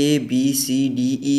ABCDE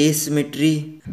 asymmetry،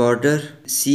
border، C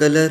color،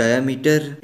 diameter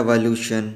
evolution۔